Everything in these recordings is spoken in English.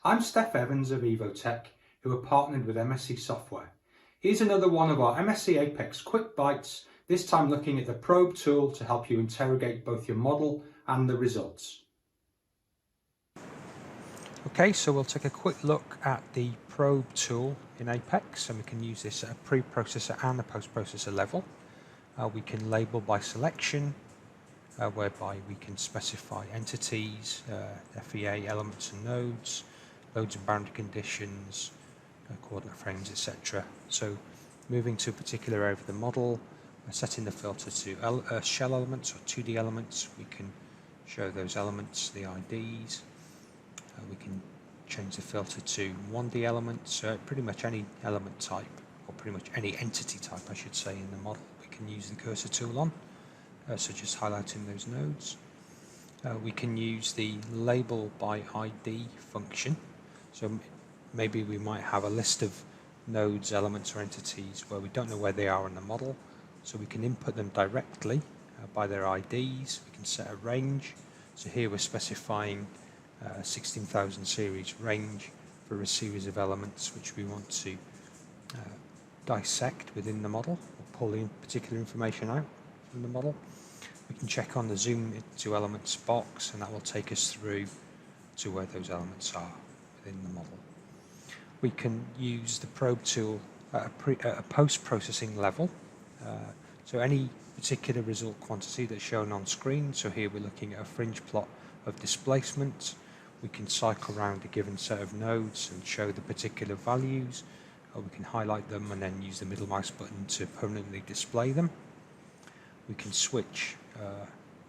I'm Steph Evans of Evotech, who are partnered with MSC Software. Here's another one of our MSC Apex quick bites, this time looking at the probe tool to help you interrogate both your model and the results. Okay, so we'll take a quick look at the probe tool in Apex, and we can use this at a pre-processor and a post-processor level. We can label by selection, whereby we can specify entities, FEA, elements and nodes, loads and boundary conditions, coordinate frames, etc. So moving to a particular area of the model, setting the filter to shell elements or 2D elements, we can show those elements, the IDs. We can change the filter to 1D elements, so pretty much any element type, or pretty much any entity type I should say in the model, we can use the cursor tool on, so just highlighting those nodes. We can use the label by ID function, so maybe we might have a list of nodes, elements or entities where we don't know where they are in the model, so we can input them directly by their IDs. We can set a range, so here we're specifying 16,000 series range for a series of elements which we want to dissect within the model, or pull in particular information out from the model. We can check on the zoom to elements box, and that will take us through to where those elements are within the model. We can use the probe tool at a post-processing level, so any particular result quantity that's shown on screen, so here we're looking at a fringe plot of displacement. We can cycle around a given set of nodes and show the particular values, or we can highlight them and then use the middle mouse button to permanently display them. We can switch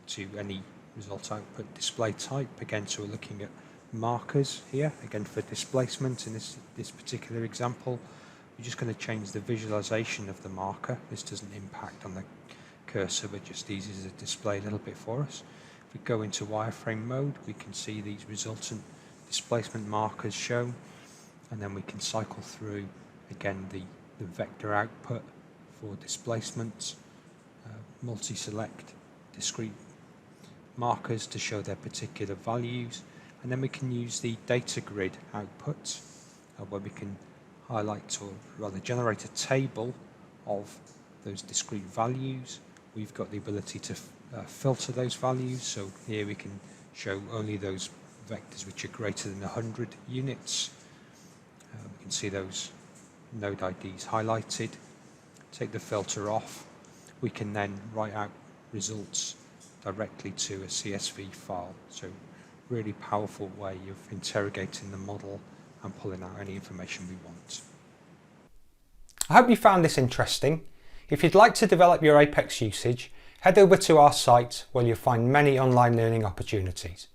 to any result output display type, again, so we're looking at markers here, again for displacement in this particular example. We're just going to change the visualization of the marker. This doesn't impact on the cursor, but just eases the display a little bit for us. If we go into wireframe mode, we can see these resultant displacement markers shown, and then we can cycle through again the vector output for displacements, multi-select discrete markers to show their particular values, and then we can use the data grid output where we can highlight, or rather generate a table of those discrete values. We've got the ability to filter those values, so here we can show only those vectors which are greater than 100 units. We can see those node IDs highlighted. Take the filter off. We can then write out results directly to a CSV file, so really powerful way of interrogating the model and pulling out any information we want. I hope you found this interesting. If you'd like to develop your Apex usage, head over to our site where you'll find many online learning opportunities.